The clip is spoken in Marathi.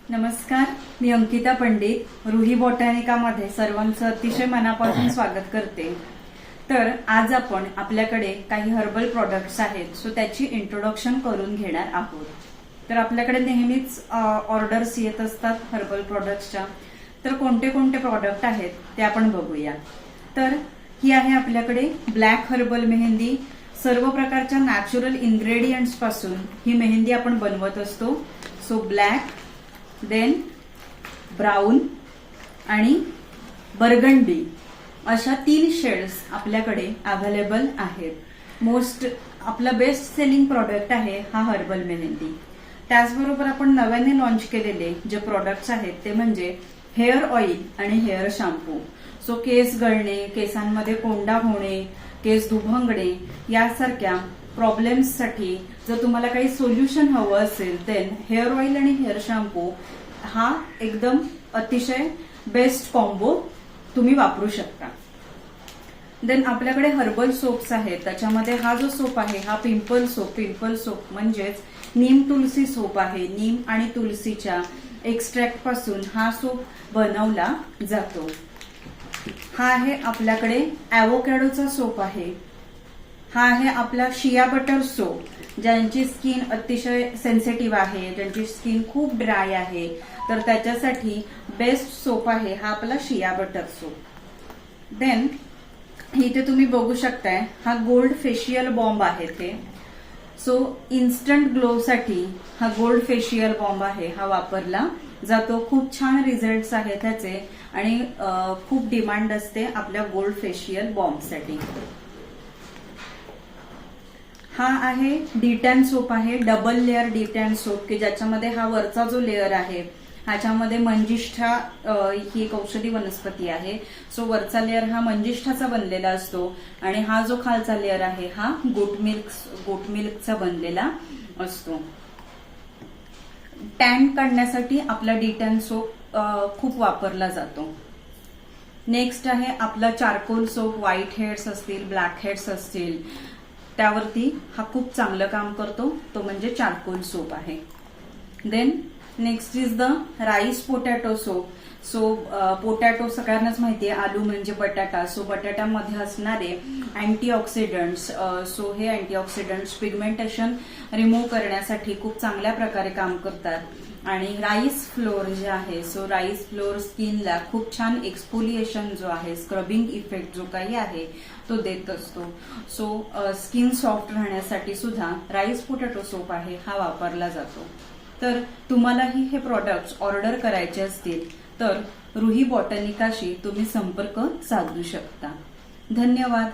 नमस्कार, मी अंकिता पंडित रुही बॉटॅनिकामध्ये सर्वांचं अतिशय मनापासून स्वागत करते। तर आज आपण आपल्याकडे काही हर्बल प्रॉडक्ट्स आहेत, सो त्याची इंट्रोडक्शन करून घेणार आहोत। तर आपल्याकडे नेहमीच ऑर्डर्स येत असतात हर्बल प्रॉडक्ट्सच्या। तर कोणते कोणते प्रॉडक्ट आहेत ते आपण बघूया। तर ही आहे आपल्याकडे ब्लॅक हर्बल मेहंदी। सर्व प्रकारच्या नॅचरल इन्ग्रेडियंट्स पासून ही मेहंदी आपण बनवत असतो। सो ब्लॅक, देन ब्राऊन आणि बर्गंडी अशा 3 शेड्स आपल्याकडे अवेलेबल आहेत। मोस्ट आपला बेस्ट सेलिंग प्रॉडक्ट आहे हा हर्बल मेहंदी। त्याचबरोबर आपण नव्याने लॉन्च केलेले जे प्रॉडक्ट्स आहेत ते म्हणजे हेअर ऑइल आणि हेअर शॅम्पू। सो केस गळणे, केसांमध्ये कोंडा होणे, केस दुभंगणे यासारख्या प्रॉब्लेम्ससाठी जर तुम्हाला काही सोल्युशन हवं असेल देन हेअर ऑइल आणि हेअर शॅम्पू हा एकदम अतिशय बेस्ट कॉम्बो तुम्ही वापरू शकता। देन आपल्याकडे हर्बल सोप्स आहेत। त्याच्यामध्ये हा जो सोप आहे हा पिंपल सोप म्हणजेच नीम तुलसी सोप आहे। नीम आणि तुलसीच्या एक्स्ट्रॅक्ट पासून हा सोप बनवला जातो। हा आहे आपल्याकडे ॲव्होकॅडोचा सोप आहे। हा आहे आपला शिया बटर सोप। ज्यांची स्किन अतिशय सेन्सिटिव्ह आहे, ज्यांची स्किन खूप ड्राय आहे, तर त्याच्यासाठी बेस्ट सोप आहे हा आपला शिया बटर सोप। देन इथे तुम्ही बघू शकताय हा गोल्ड फेशियल बॉम्ब आहे ते। सो इन्स्टंट ग्लो साठी हा गोल्ड फेशियल बॉम्ब आहे हा वापरला जातो। खूप छान रिझल्ट्स आहेत त्याचे आणि खूप डिमांड असते आपल्या गोल्ड फेशियल बॉम्बसाठी। हा आहे डी10 सोप आहे, डबल लेअर डी10 सोप की ज्याच्यामध्ये हा वरचा जो लेअर आहे ह्याच्यामध्ये मंजिष्ठा ही एक औषधी वनस्पती आहे। सो वरचा लेअर हा मंजिष्ठाचा बनलेला असतो आणि हा जो खालचा लेअर आहे हा गोट मिल्कचा बनलेला असतो। टॅन काढण्यासाठी आपला डी10 सोप खूप वापरला जातो। नेक्स्ट आहे आपला चारकोल सोप। व्हाईट हेड्स असतील, ब्लॅक हेड्स असतील त्यावरती हा खूप चांगलं काम करतो, तो म्हणजे चारकोल सोप आहे। Then next is the rice potato soap. So potato सगळ्यांनाच माहितीये, आलू म्हणजे बटाटा। सो बटाट्यामध्ये असणारे अँटीऑक्सिडंट्स, सो हे अँटीऑक्सिडंट्स पिगमेंटेशन रिमूव्ह करण्यासाठी खूप चांगल्या प्रकारे काम करतात। आणि राईस फ्लोअर जे आहे, सो राईस फ्लोअर स्किनला खूप छान एक्सफोलिएशन जो आहे, स्क्रबिंग इफेक्ट जो काही आहे तो देत असतो। सो स्किन सॉफ्ट राहण्यासाठी सुद्धा राईस पोटॅटो सोप आहे हा वापरला जातो। तर तुम्हालाही हे प्रॉडक्ट्स ऑर्डर करायचे असतील तर रुही बॉटॅनिकाशी तुम्ही संपर्क साधू शकता। धन्यवाद।